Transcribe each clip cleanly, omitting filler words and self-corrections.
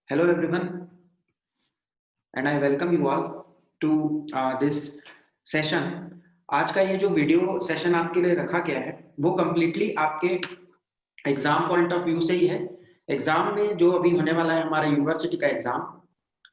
Hello everyone, and I welcome you all to this session. आज का ये जो वीडियो सेशन आपके लिए रखा गया है वो कम्प्लीटली आपके एग्जाम पॉइंट ऑफ व्यू से ही है। एग्जाम में जो अभी होने वाला है हमारा यूनिवर्सिटी का एग्जाम,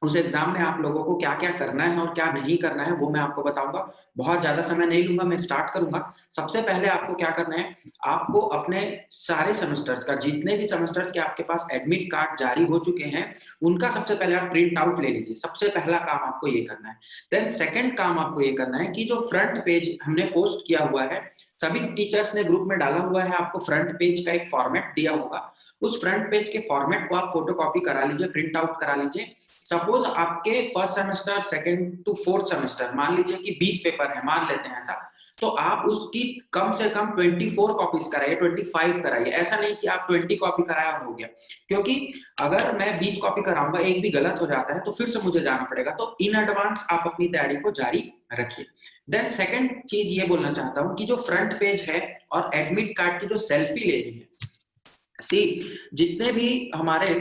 उस एग्जाम में आप लोगों को क्या क्या करना है और क्या नहीं करना है वो मैं आपको बताऊंगा। बहुत ज्यादा समय नहीं लूंगा, मैं स्टार्ट करूंगा। सबसे पहले आपको क्या करना है, आपको अपने सारे सेमेस्टर्स का, जितने भी सेमेस्टर्स के आपके पास एडमिट कार्ड जारी हो चुके हैं, उनका सबसे पहले आप प्रिंट आउट ले लीजिए। सबसे पहला काम आपको ये करना है। देन सेकंड काम आपको ये करना है कि जो फ्रंट पेज हमने पोस्ट किया हुआ है, सभी टीचर्स ने ग्रुप में डाला हुआ है, आपको फ्रंट पेज का एक फॉर्मेट दिया होगा। उस फ्रंट पेज के फॉर्मेट को आप फोटोकॉपी करा लीजिए, प्रिंट आउट करा लीजिए। सपोज आपके first semester second to fourth semester मान लीजिए कि 20 पेपर है, मान लेते हैं ऐसा, तो आप उसकी कम से कम 24 कॉपीज कराइए, 25 कराइए। ऐसा नहीं कि आप 20 कॉपी कराया और हो गया, क्योंकि अगर मैं 20 कॉपी कराऊंगा, एक भी गलत हो जाता है तो फिर से मुझे जाना पड़ेगा। तो इन एडवांस आप अपनी तैयारी को जारी रखिए। देन सेकंड चीज ये बोलना चाहता हूँ कि जो फ्रंट पेज है और एडमिट कार्ड की जो सेल्फी लेनी है, जितने भी हमारे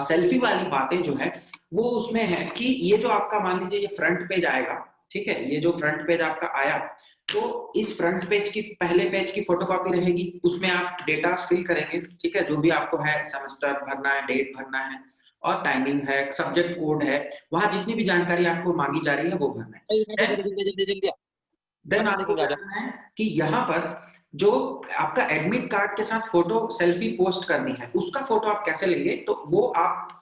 सेल्फी वाली बातें जो है वो उसमें है कि ये जो आपका मान लीजिए ये फ्रंट पेज आएगा, ठीक है, ये जो फ्रंट पेज आपका आया, तो इस फ्रंट पेज की पहले पेज की फोटोकॉपी रहेगी, उसमें आप डेटा फिल करेंगे, ठीक है, जो भी आपको है, सेमेस्टर भरना है, डेट भरना है और टाइमिंग है, सब्जेक्ट कोड है, वहां जितनी भी जानकारी आपको मांगी जा रही है वो भरना है। देन आपको क्या करना है कि यहाँ पर जो आपका एडमिट कार्ड के साथ फोटो सेल्फी पोस्ट करनी है, उसका फोटो आप कैसे लेंगे, तो वो आप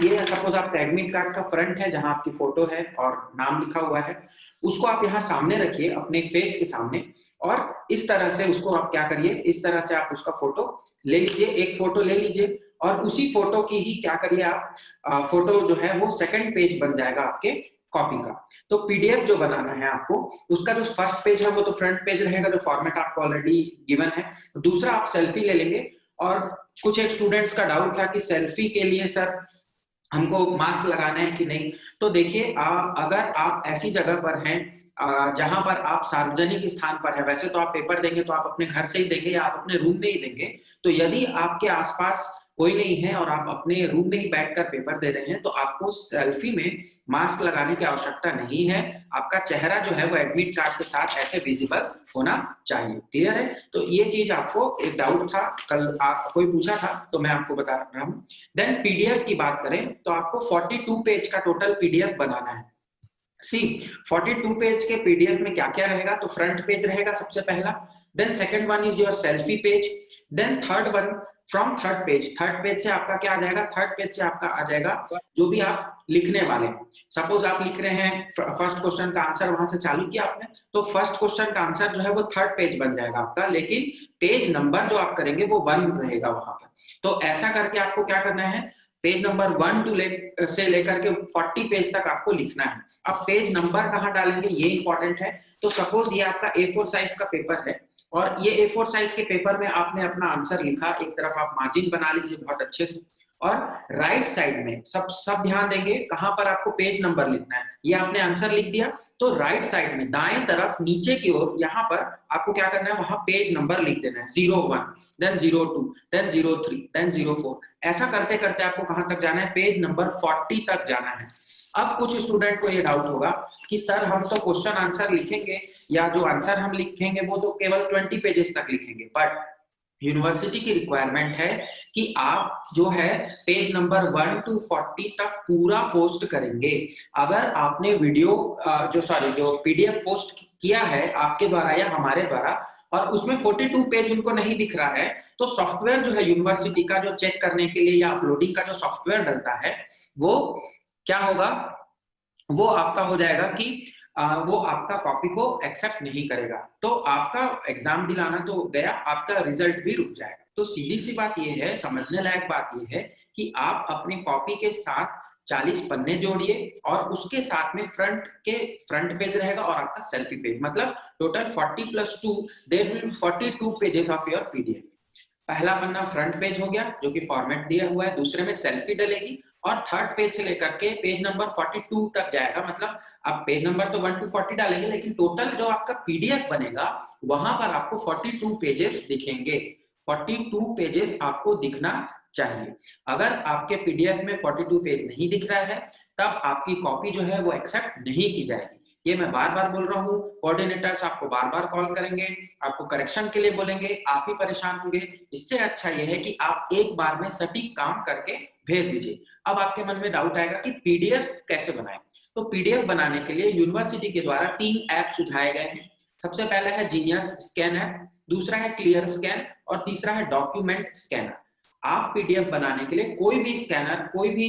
ये सपोज आपका एडमिट कार्ड का फ्रंट है जहां आपकी फोटो है और नाम लिखा हुआ है, उसको आप यहाँ सामने रखिए अपने फेस के सामने, और इस तरह से उसको आप क्या करिए, इस तरह से आप उसका फोटो ले लीजिए, एक फोटो ले लीजिए, और उसी फोटो की ही क्या करिए आप, फोटो जो है वो सेकंड पेज बन जाएगा आपके कॉपी का। तो पीडीएफ जो बनाना है आपको, उसका जो फर्स्ट पेज है वो तो फ्रंट पेज रहेगा, जो फॉर्मेट आपको ऑलरेडी गिवन है। दूसरा आप सेल्फी ले लेंगे। और कुछ एक स्टूडेंट्स का डाउट था कि सेल्फी के लिए सर हमको मास्क लगाना है कि नहीं, तो देखिए अगर आप ऐसी जगह पर हैं जहां पर आप सार्वजनिक स्थान पर है, वैसे तो आप पेपर देंगे तो आप अपने घर से ही देंगे या आप अपने रूम में ही देंगे, तो यदि आपके आसपास कोई नहीं है और आप अपने रूम में ही बैठकर पेपर दे रहे हैं, तो आपको सेल्फी में मास्क लगाने की आवश्यकता नहीं है। आपका चेहरा जो है वो एडमिट कार्ड के साथ ऐसे विजिबल होना चाहिए। क्लियर है? तो ये चीज आपको एक डाउट था, कल आप कोई पूछा था तो मैं आपको बता रहा हूँ। देन पीडीएफ की बात करें तो आपको 42 पेज का टोटल पीडीएफ बनाना है। 42 पेज के पीडीएफ में क्या क्या रहेगा, तो फ्रंट पेज रहेगा सबसे पहला, then second one is your selfie page, then third one from third page से आपका क्या आ जाएगा, थर्ड पेज से आपका आ जाएगा जो भी आप लिखने वाले हैं। सपोज आप लिख रहे हैं फर्स्ट क्वेश्चन का आंसर, वहां से चालू किया आपने, तो फर्स्ट क्वेश्चन का आंसर जो है वो थर्ड पेज बन जाएगा आपका, लेकिन पेज नंबर जो आप करेंगे वो 1 रहेगा वहां पर। तो ऐसा करके आपको क्या करना है, पेज नंबर 1 से लेकर के 40 पेज तक आपको लिखना है। अब पेज नंबर कहाँ डालेंगे ये इंपॉर्टेंट है। तो सपोज ये आपका A4 साइज का पेपर है और ये A4 साइज के पेपर में आपने अपना आंसर लिखा, एक तरफ आप मार्जिन बना लीजिए बहुत अच्छे से, और राइट साइड में सब ध्यान देंगे कहां पर आपको पेज नंबर लिखना है। ये आपने आंसर लिख दिया, तो राइट साइड में दाएं तरफ नीचे की ओर यहाँ पर आपको क्या करना है, वहां पेज नंबर लिख देना है, 01, देन 02, देन 03, देन 04। ऐसा करते करते आपको कहां तक जाना है, पेज नंबर 40 तक जाना है। अब कुछ स्टूडेंट को ये डाउट होगा कि सर हम तो क्वेश्चन आंसर लिखेंगे या जो आंसर हम लिखेंगे वो तो केवल 20 पेजेस तक लिखेंगे, बट यूनिवर्सिटी की रिक्वायरमेंट है कि आप जो है पेज नंबर 1 to 40 तक पूरा पोस्ट करेंगे। अगर आपने वीडियो जो पीडीएफ पोस्ट किया है आपके द्वारा या हमारे द्वारा, और उसमें 42 पेज उनको नहीं दिख रहा है, तो सॉफ्टवेयर जो है यूनिवर्सिटी का जो चेक करने के लिए या अपलोडिंग का जो सॉफ्टवेयर डलता है, वो क्या होगा, वो आपका हो जाएगा कि वो आपका कॉपी को एक्सेप्ट नहीं करेगा, तो आपका एग्जाम दिलाना तो गया, आपका रिजल्ट भी रुक जाएगा। तो सीधी सी बात ये है, समझने लायक बात ये है कि आप अपने कॉपी के साथ 40 पन्ने जोड़िए और उसके साथ में फ्रंट पेज रहेगा और आपका सेल्फी पेज, मतलब total 40 + 2 there will be 42 pages of your PDF. पहला पन्ना फ्रंट पेज हो गया जो कि फॉर्मेट दिया हुआ है, दूसरे में सेल्फी डलेगी, और थर्ड पेज से लेकर के पेज नंबर 42 तक जाएगा। मतलब आप पेज नंबर तो 1 to 40 डालेंगे, लेकिन टोटल जो आपका पीडीएफ बनेगा वहां पर आपको 42 पेजेस दिखेंगे। 42 पेजेस आपको दिखना चाहिए। अगर आपके पीडीएफ में 42 पेज नहीं दिख रहा है तब आपकी कॉपी जो है वो एक्सेप्ट नहीं की जाएगी। ये मैं बार बार बोल रहा हूँ, कोऑर्डिनेटर्स आपको बार बार कॉल करेंगे, आपको करेक्शन के लिए बोलेंगे, आप ही परेशान होंगे। इससे अच्छा ये है कि आप एक बार में सटीक काम करके भेज दीजिए। अब आपके मन में डाउट आएगा कि पीडीएफ कैसे बनाएं। तो पीडीएफ बनाने के लिए यूनिवर्सिटी के द्वारा 3 ऐप सुझाए गए हैं। सबसे पहला है जीनियस स्कैन ऐप, दूसरा है क्लियर स्कैन और तीसरा है डॉक्यूमेंट स्कैनर। आप पीडीएफ बनाने के लिए कोई भी स्कैनर, कोई भी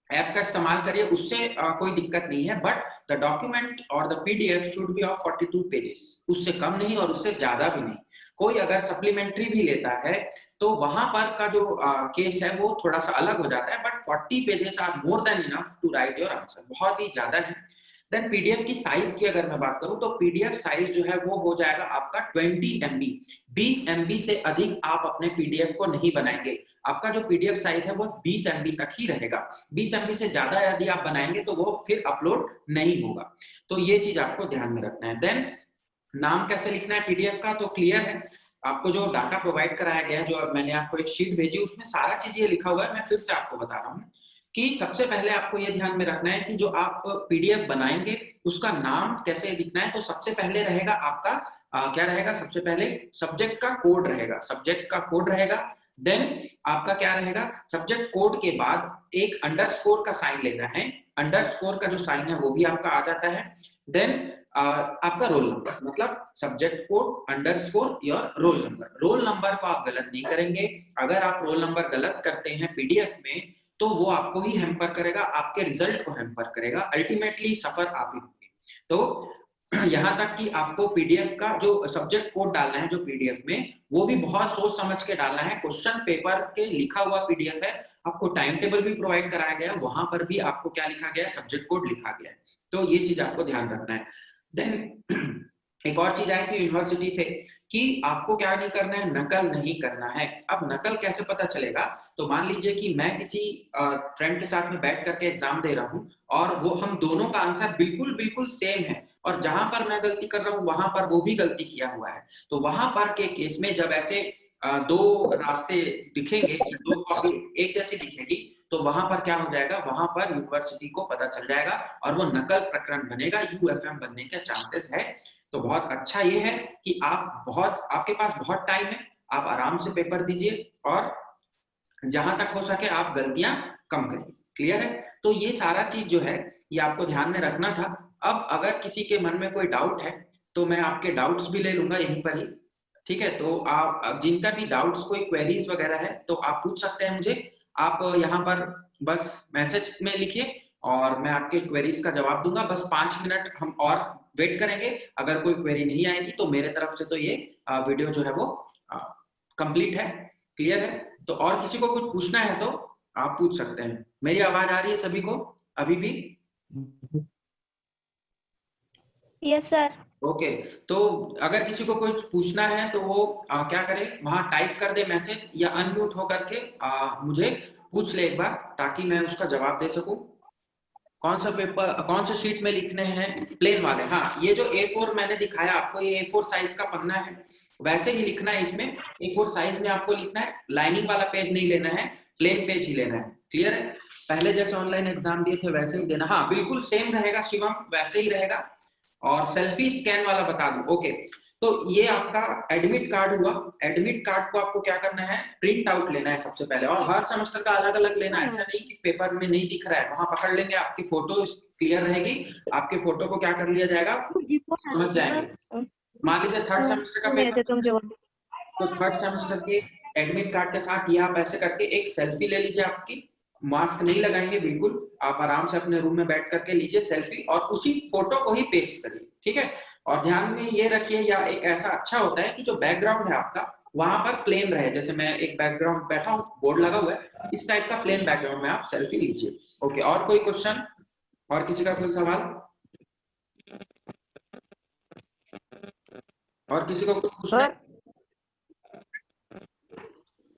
ऐप का इस्तेमाल करिए, उससे कोई दिक्कत नहीं है, बट द डॉक्यूमेंट और the PDF should be of 42 pages, उससे कम नहीं और उससे ज्यादा भी नहीं। कोई अगर सप्लीमेंट्री भी लेता है तो वहां पर का जो केस है वो थोड़ा सा अलग हो जाता है, but 40 pages are more than enough to write your answer, बहुत ही ज्यादा है। देन पीडीएफ की साइज की अगर मैं बात करूं तो पीडीएफ साइज जो है वो हो जाएगा आपका 20 MB। 20 MB से अधिक आप अपने पीडीएफ को नहीं बनाएंगे। आपका जो पीडीएफ साइज है वो 20 MB तक ही रहेगा। 20 MB से ज्यादा यदि आप बनाएंगे तो वो फिर अपलोड नहीं होगा। तो ये चीज आपको ध्यान में रखना है। देन नाम कैसे लिखना है पीडीएफ का, तो क्लियर है। आपको जो डाटा प्रोवाइड कराया गया है, जो मैंने आपको एक शीट भेजी, उसमें सारा चीज ये लिखा हुआ है। मैं फिर से आपको बता रहा हूँ कि सबसे पहले आपको ये ध्यान में रखना है कि जो आप पीडीएफ बनाएंगे उसका नाम कैसे लिखना है। तो सबसे पहले रहेगा आपका क्या रहेगा, सबसे पहले सब्जेक्ट का कोड रहेगा, सब्जेक्ट का कोड रहेगा। देन आपका क्या रहेगा, सब्जेक्ट कोड के बाद एक अंडरस्कोर का साइन लेना है, अंडरस्कोर का जो साइन है वो भी आपका आ जाता है। देन आपका रोल नंबर, मतलब subject code underscore your roll number. Roll number को आप गलत नहीं करेंगे। अगर आप रोल नंबर गलत करते हैं पीडीएफ में तो वो आपको ही हैम्पर करेगा, आपके रिजल्ट को हैम्पर करेगा, अल्टीमेटली सफर आप ही होंगे। तो यहाँ तक कि आपको पीडीएफ का जो सब्जेक्ट कोड डालना है जो पीडीएफ में, वो भी बहुत सोच समझ के डालना है। क्वेश्चन पेपर के लिखा हुआ पीडीएफ है, आपको टाइम टेबल भी प्रोवाइड कराया गया है, वहां पर भी आपको क्या लिखा गया है, सब्जेक्ट कोड लिखा गया है। तो ये चीज आपको ध्यान रखना है। देन एक और चीज आई थी यूनिवर्सिटी से कि आपको क्या नहीं करना है, नकल नहीं करना है। अब नकल कैसे पता चलेगा, तो मान लीजिए कि मैं किसी फ्रेंड के साथ में बैठ करके एग्जाम दे रहा हूँ और वो हम दोनों का आंसर बिल्कुल बिल्कुल सेम है और जहां पर मैं गलती कर रहा हूँ वहां पर वो भी गलती किया हुआ है, तो वहां पर के केस में जब ऐसे दो रास्ते दिखेंगे, दो कॉपी एक जैसी दिखेगी, तो वहां पर क्या हो जाएगा, वहां पर यूनिवर्सिटी को पता चल जाएगा और वो नकल प्रकरण बनेगा, यूएफएम बनने के चांसेस है। तो बहुत अच्छा ये है कि आपके पास बहुत टाइम है, आप आराम से पेपर दीजिए और जहां तक हो सके आप गलतियां कम करिए। क्लियर है। तो ये सारा चीज जो है ये आपको ध्यान में रखना था। अब अगर किसी के मन में कोई डाउट है तो मैं आपके डाउट्स भी ले लूंगा यहीं पर ही, ठीक है। तो आप जिनका भी डाउट्स, कोई क्वेरीज वगैरह है तो आप पूछ सकते हैं मुझे। आप यहाँ पर बस मैसेज में लिखिए और मैं आपके क्वेरीज का जवाब दूंगा। बस 5 मिनट हम और वेट करेंगे। अगर कोई क्वेरी नहीं आएगी तो मेरे तरफ से तो ये वीडियो जो है वो कंप्लीट है। क्लियर है। तो और किसी को कुछ पूछना है तो आप पूछ सकते हैं। मेरी आवाज आ रही है सभी को अभी भी? Yes sir. ओके। तो अगर किसी को कुछ पूछना है तो वो क्या करे, वहां टाइप कर दे मैसेज या अनम्यूट होकर के मुझे पूछ ले एक बार, ताकि मैं उसका जवाब दे सकूं। कौन सा पेपर, कौन से शीट में लिखने हैं? प्लेन वाले। हाँ, ये जो A4 मैंने दिखाया आपको, ये A4 साइज का पन्ना है, वैसे ही लिखना है इसमें। A4 साइज में आपको लिखना है, लाइनिंग वाला पेज नहीं लेना है, प्लेन पेज ही लेना है। क्लियर है। पहले जैसे ऑनलाइन एग्जाम दिए थे वैसे ही देना। हाँ बिल्कुल सेम रहेगा शिवम, वैसे ही रहेगा। और सेल्फी स्कैन वाला बता दूं, ओके। तो ये आपका एडमिट कार्ड हुआ। एडमिट कार्ड को आपको क्या करना है, प्रिंट आउट लेना है सबसे पहले, और हर सेमेस्टर का अलग अलग लेना है। ऐसा नहीं कि पेपर में नहीं दिख रहा है वहां पकड़ लेंगे, आपकी फोटो क्लियर रहेगी, आपके फोटो को क्या कर लिया जाएगा, समझ जाएंगे। मान लीजिए थर्ड सेमेस्टर का पेपर, तो थर्ड सेमेस्टर के एडमिट कार्ड के साथ ये आप ऐसे करके एक सेल्फी ले लीजिए आपकी। मास्क नहीं लगाएंगे बिल्कुल, आप आराम से अपने रूम में बैठ करके लीजिए सेल्फी और उसी फोटो को ही पेस्ट करिए, ठीक है। और ध्यान में ये रखिए, या एक ऐसा अच्छा होता है कि जो बैकग्राउंड है आपका वहां पर प्लेन रहे। जैसे मैं एक बैकग्राउंड बैठा हूँ, बोर्ड लगा हुआ है, इस टाइप का प्लेन बैकग्राउंड में आप सेल्फी लीजिए। ओके। और कोई क्वेश्चन, और किसी का कोई सवाल, और किसी को कुछ पूछना है?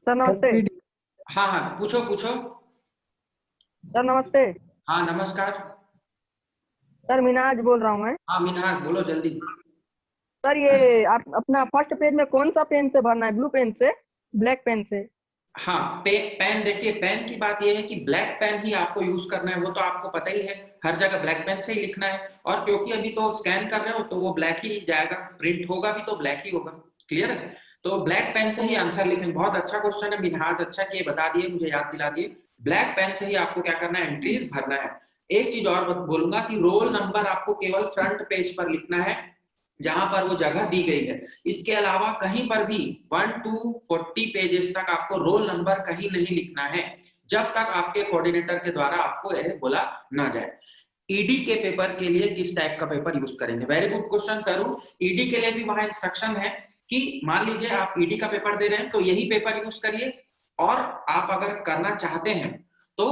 सर नमस्ते। हाँ हाँ पूछो पूछो। सर नमस्ते। हाँ नमस्कार। सर मिनाज बोल रहा हूँ मैं। हाँ मिनहाज बोलो जल्दी। सर ये आप अपना फर्स्ट पेज में कौन सा पेन से भरना है, ब्लू पेन से, ब्लैक पेन से? हाँ, पेन देखिए, पेन की बात यह है कि ब्लैक पेन ही आपको यूज करना है, वो तो आपको पता ही है, हर जगह ब्लैक पेन से ही लिखना है। और क्योंकि अभी तो स्कैन कर रहे हो तो वो ब्लैक ही जाएगा, प्रिंट होगा भी तो ब्लैक ही होगा। क्लियर है? तो ब्लैक पेन से ही आंसर लिखेंगे। बहुत अच्छा क्वेश्चन है मिनहाज, अच्छा किए बता दिए, मुझे याद दिला दिए। ब्लैक पेन से ही आपको क्या करना है, एंट्रीज भरना है। एक चीज और बोलूंगा कि रोल नंबर आपको केवल फ्रंट पेज पर लिखना है जहां पर वो जगह दी गई है। इसके अलावा कहीं पर भी 1 to 40 पेजेस तक आपको रोल नंबर कहीं नहीं लिखना है, जब तक आपके कोऑर्डिनेटर के द्वारा आपको यह बोला ना जाए। ईडी के पेपर के लिए किस टाइप का पेपर यूज करेंगे? वेरी गुड क्वेश्चन तरुण। ईडी के लिए भी वहां इंस्ट्रक्शन है कि मान लीजिए आप ईडी का पेपर दे रहे हैं तो यही पेपर यूज करिए, और आप अगर करना चाहते हैं तो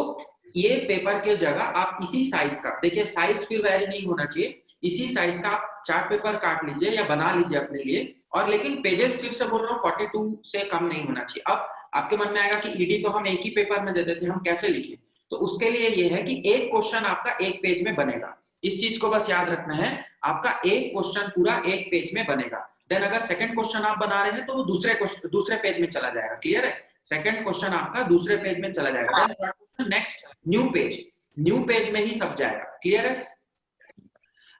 ये पेपर के जगह आप इसी साइज का, देखिए साइज फिर वेरी नहीं होना चाहिए, इसी साइज का आप चार्ट पेपर काट लीजिए या बना लीजिए अपने लिए। और लेकिन पेजेस फिर से बोल रहा हूँ 42 से कम नहीं होना चाहिए। अब आपके मन में आएगा कि ईडी तो हम एक ही पेपर में देते थे, हम कैसे लिखें? तो उसके लिए ये है कि एक क्वेश्चन आपका एक पेज में बनेगा। इस चीज को बस याद रखना है, आपका एक क्वेश्चन पूरा एक पेज में बनेगा। देन अगर सेकंड क्वेश्चन आप बना रहे हैं तो वो दूसरे पेज में चला जाएगा। क्लियर है? सेकंड क्वेश्चन आपका दूसरे पेज में चला जाएगा। देन नेक्स्ट न्यू पेज में ही सब जाएगा। क्लियर है?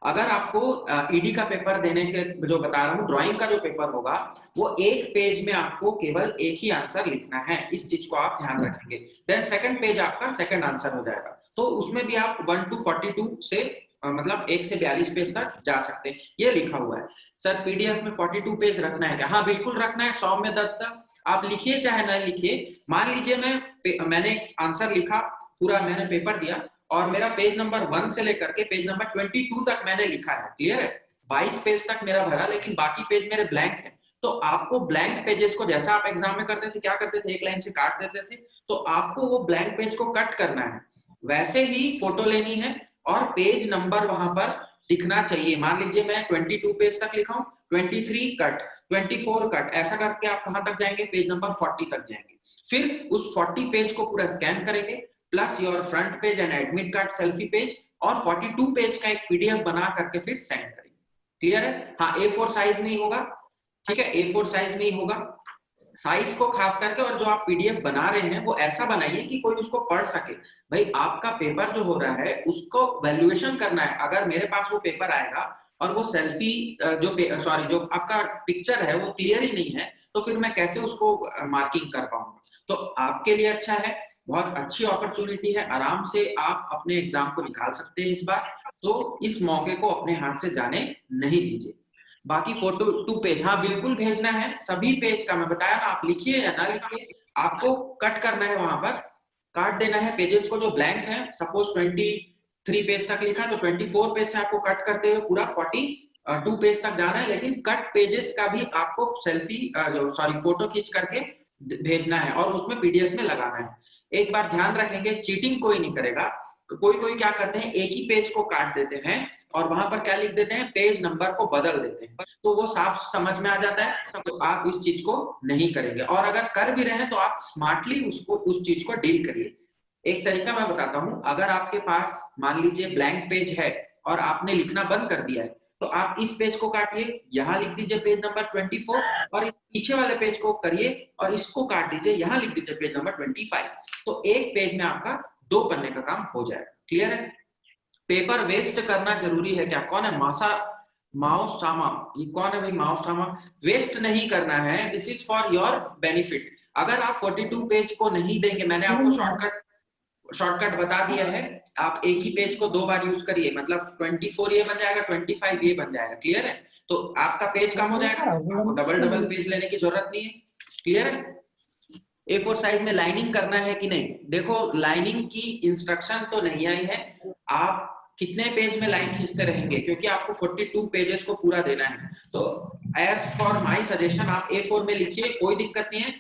अगर आपको ईडी का पेपर देने के जो बता रहा हूँ, ड्राइंग का जो पेपर होगा वो एक पेज में आपको केवल एक ही आंसर लिखना है, इस चीज को आप ध्यान रखेंगे। देन सेकंड पेज आपका सेकंड आंसर हो जाएगा। तो उसमें भी आप 1 to 42 से मतलब 1 से 42 पेज तक जा सकते हैं। ये लिखा हुआ है सर पीडीएफ में 42 पेज रखना है क्या? हाँ बिल्कुल रखना है, 100 में 10 तक आप लिखिए चाहे ना लिखिए। मान लीजिए मैंने आंसर लिखा, पूरा मैंने पेपर दिया और मेरा पेज नंबर 1 से लेकर के पेज नंबर 22 तक मैंने लिखा है। क्लियर है? 22 पेज तक मेरा भरा, लेकिन बाकी पेज मेरे ब्लैंक है। तो आपको ब्लैंक पेजेस को, जैसा आप एग्जाम में करते थे, क्या करते थे, एक लाइन से काट देते थे, तो आपको वो ब्लैंक पेज को कट करना है, वैसे ही फोटो लेनी है और पेज नंबर वहां पर दिखना चाहिए। मान लीजिए मैं 22 पेज तक लिखा हूं, 23 कट, 24 कट, ऐसा करके आप कहां तक जाएंगे, पेज नंबर 40 तक जाएंगे। फिर उस 40 पेज को पूरा स्कैन करेंगे, plus your front page and admit card selfie page, और 42 पेज का एक पीडीएफ बना करके फिर सेंड करेंगे। क्लियर है? हाँ, A4 साइज नहीं होगा, ठीक है, A4 साइज नहीं होगा। साइज को खास करके, और जो आप पीडीएफ बना रहे हैं वो ऐसा बनाइए कि कोई उसको पढ़ सके। भाई आपका पेपर जो हो रहा है उसको वैल्यूएशन करना है। अगर मेरे पास वो पेपर आएगा और वो सेल्फी जो आपका पिक्चर है वो क्लियर ही नहीं है, तो फिर मैं कैसे उसको मार्किंग कर पाऊंगा? तो आपके लिए अच्छा है, बहुत अच्छी अपॉर्चुनिटी है, आराम से आप अपने एग्जाम को निकाल सकते हैं इस बार। तो इस मौके को अपने हाथ से जाने नहीं दीजिए। बाकी फोटो 2 पेज, हाँ बिल्कुल भेजना है, सभी पेज का मैं बताया ना, आप लिखिए या ना लिखिए, आपको कट करना है, वहां पर काट देना है पेजेस को जो ब्लैंक है। सपोज 23 पेज तक लिखा है तो 24 पेज से आपको कट करते हुए पूरा 42 पेज तक जाना है, लेकिन कट पेजेस का भी आपको फोटो खींच करके भेजना है और उसमें पीडीएफ में लगाना है। एक बार ध्यान रखेंगे, चीटिंग कोई नहीं करेगा। कोई कोई क्या करते हैं, एक ही पेज को काट देते हैं और वहां पर क्या लिख देते हैं, पेज नंबर को बदल देते हैं, तो वो साफ समझ में आ जाता है। तो आप इस चीज को नहीं करेंगे, और अगर कर भी रहे हैं तो आप स्मार्टली उस चीज को डील करिए। एक तरीका मैं बताता हूँ, अगर आपके पास मान लीजिए ब्लैंक पेज है और आपने लिखना बंद कर दिया है, तो आप इस पेज को काटिए, यहाँ लिख दीजिए पेज नंबर 24, और इस पीछे वाले पेज को करिए और इसको काट दीजिए, यहाँ लिख दीजिए पेज नंबर 25। तो एक पेज में आपका 2 पन्ने का काम हो जाएगा। क्लियर है? पेपर वेस्ट करना जरूरी है क्या? कौन है माओसामा? ये कौन है भाई माओसामा? वेस्ट नहीं करना है, this is for your benefit. अगर आप 42 पेज को नहीं देंगे, मैंने आपको शॉर्टकट बता दिया है, आप एक ही पेज को 2 बार यूज करिए, मतलब 24 ये बन जाएगा, 25 ये बन जाएगा। क्लियर है? तो आपका पेज कम हो जाएगा, आपको डबल पेज लेने की जरूरत नहीं है। क्लियर है? A4 साइज में लाइनिंग करना है कि नहीं? देखो लाइनिंग की इंस्ट्रक्शन तो नहीं आई है, आप कितने पेज में लाइन खींचते रहेंगे, क्योंकि आपको 42 पेजेस को पूरा देना है। तो एज फॉर माय सजेशन आप A4 में लिखिए, कोई दिक्कत नहीं है।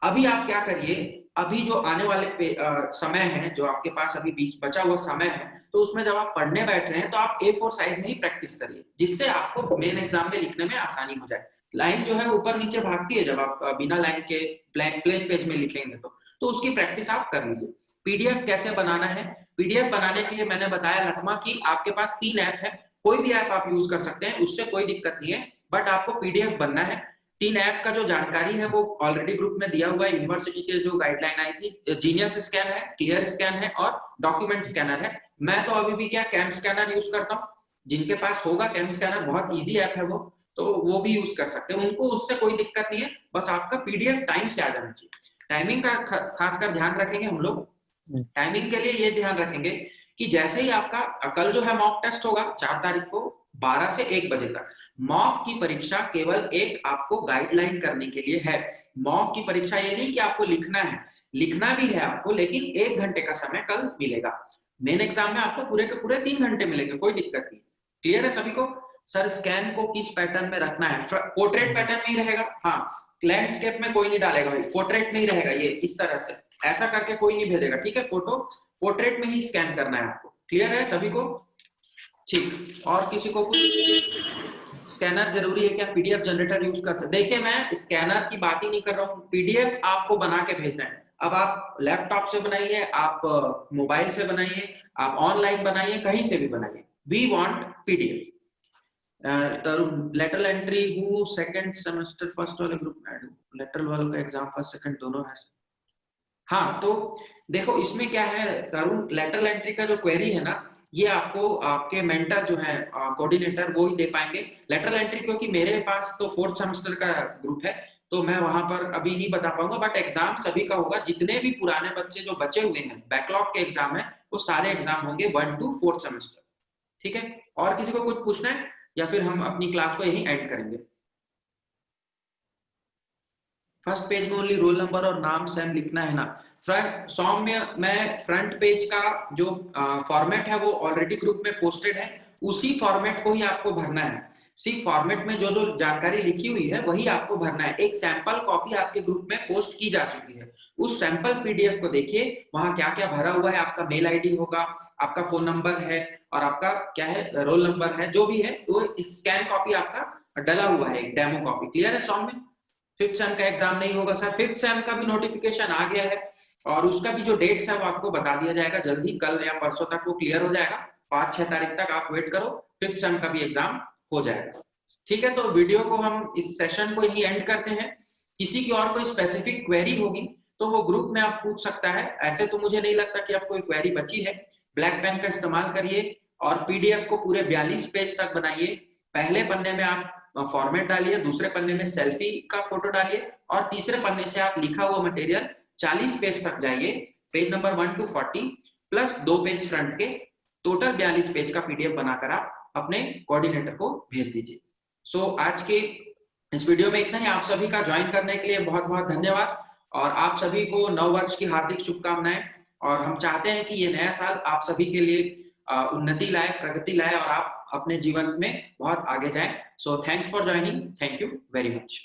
अभी आप क्या करिए, अभी जो आने वाले समय है, जो आपके पास अभी बीच बचा हुआ समय है, तो उसमें जब आप पढ़ने बैठ रहे हैं तो आप A4 साइज में ही प्रैक्टिस करिए, जिससे आपको मेन एग्जाम में लिखने में आसानी हो जाए। लाइन जो है ऊपर नीचे भागती है जब आप बिना लाइन के प्लेन पेज में लिखेंगे, तो उसकी प्रैक्टिस आप कर लीजिए। पीडीएफ कैसे बनाना है? पीडीएफ बनाने के लिए मैंने बताया लखमा कि आपके पास 3 ऐप है, कोई भी ऐप आप यूज कर सकते हैं, उससे कोई दिक्कत नहीं है, बट आपको पीडीएफ बनना है। तीन ऐप का जो जानकारी है वो ऑलरेडी ग्रुप में दिया हुआ है। यूनिवर्सिटी के जो गाइडलाइन आई थी, जीनियस स्कैन है, क्लियर स्कैन है और डॉक्यूमेंट स्कैनर है। मैं तो अभी भी क्या कैम स्कैनर यूज करता हूँ। जिनके पास होगा कैम स्कैनर, बहुत इजी ऐप है वो, तो वो भी यूज कर सकते हैं, उनको उससे कोई दिक्कत नहीं है। बस आपका पीडीएफ टाइम से आ जाना चाहिए। टाइमिंग का खासकर ध्यान रखेंगे हम लोग। टाइमिंग के लिए ये ध्यान रखेंगे कि जैसे ही आपका कल जो है मॉक टेस्ट होगा 4 तारीख को 12 से 1 बजे तक। मॉक की परीक्षा केवल एक आपको गाइडलाइन करने के लिए है। मॉक की परीक्षा ये नहीं कि आपको लिखना है, लिखना भी है आपको, लेकिन 1 घंटे का समय कल मिलेगा। मेन एग्जाम में आपको पूरे के पूरे 3 घंटे मिलेंगे, कोई दिक्कत नहीं। क्लियर है सभी को? सर स्कैन को किस पैटर्न में रखना है? पोर्ट्रेट पैटर्न में ही रहेगा। हाँ, लैंडस्केप में कोई नहीं डालेगा भाई, पोर्ट्रेट में ही रहेगा। ये इस तरह से ऐसा करके कोई नहीं भेजेगा, ठीक है? फोटो पोर्ट्रेट में ही स्कैन करना है आपको। क्लियर है सभी को? ठीक। और किसी को कुछ स्कैनर जरूरी है क्या? पीडीएफ जनरेटर यूज कर सकते? देखिए मैं स्कैनर की बात ही नहीं कर रहा हूँ, पीडीएफ आपको बना के भेजना है। अब आप लैपटॉप से बनाइए, आप मोबाइल से बनाइए, आप ऑनलाइन बनाइए, कहीं से भी बनाइए। We want PDF. Lateral entry हूँ सेकंड सेमेस्टर फर्स्ट वाले ग्रुप में ऐड हूँ। लेटरल वालों का एग्जाम फर्स्ट सेकंड दोनों है। हाँ, तो देखो इसमें क्या है तरुण, लेटरल एंट्री का जो क्वेरी है ना, ये आपको आपके मेंटर जो है कोऑर्डिनेटर वो ही दे पाएंगे लेटरल एंट्री, क्योंकि मेरे पास तो 4th सेमेस्टर का ग्रुप है, तो मैं वहां पर अभी नहीं बता पाऊंगा। बट एग्जाम सभी का होगा, जितने भी पुराने बच्चे जो बचे हुए हैं, बैकलॉग के एग्जाम है, वो सारे एग्जाम होंगे 1 to 4th सेमेस्टर। ठीक है? और किसी को कुछ पूछना है या फिर हम अपनी क्लास को यहीं एंड करेंगे? फर्स्ट पेज में ओनली रोल नंबर और नाम सेम लिखना है ना? फ्रंट सौम्य, मैं फ्रंट पेज का जो फॉर्मेट है वो ऑलरेडी ग्रुप में पोस्टेड है, उसी फॉर्मेट को ही आपको भरना है। सिर्फ फॉर्मेट में जो जो जानकारी लिखी हुई है वही आपको भरना है। एक सैंपल कॉपी आपके ग्रुप में पोस्ट की जा चुकी है, उस सैंपल पीडीएफ को देखिए, वहां क्या क्या भरा हुआ है। आपका मेल आईडी होगा, आपका फोन नंबर है और आपका क्या है रोल नंबर है, जो भी है वो स्कैन कॉपी आपका डला हुआ है, एक डेमो कॉपी। क्लियर है सौम्य? 5th सेम का एग्जाम नहीं होगा सर, 5th सेम का भी नोटिफिकेशन आ गया है और उसका भी जो डेट्स है वो आपको बता दिया जाएगा जल्दी, कल या परसों तक वो क्लियर हो जाएगा। 5-6 तारीख तक आप वेट करो, 5th सेम का भी एग्जाम हो जाएगा। ठीक है, तो वीडियो को हम इस सेशन को ही एंड करते हैं। किसी की और कोई स्पेसिफिक क्वेरी होगी तो वो ग्रुप में आप पूछ सकता है। ऐसे तो मुझे नहीं लगता कि आप कोई क्वेरी बची है। ब्लैक पेन का इस्तेमाल करिए और पीडीएफ को पूरे 42 पेज तक बनाइए। पहले पन्ने में आप फॉर्मेट डालिए, दूसरे पन्ने में सेल्फी का फोटो डालिए और तीसरे पन्ने से आप लिखा हुआ मटेरियल 40 पेज तक जाइए, page number 1 to 40 plus 2 page front के, टोटल 42 पेज का पीडीएफ बनाकर आप अपने कोऑर्डिनेटर को भेज दीजिए। सो आज के इस वीडियो में इतना ही। आप सभी का ज्वाइन करने के लिए बहुत बहुत धन्यवाद और आप सभी को नव वर्ष की हार्दिक शुभकामनाएं। और हम चाहते हैं कि ये नया साल आप सभी के लिए उन्नति लाए, प्रगति लाए और आप अपने जीवन में बहुत आगे जाएं। So thanks for joining, thank you very much.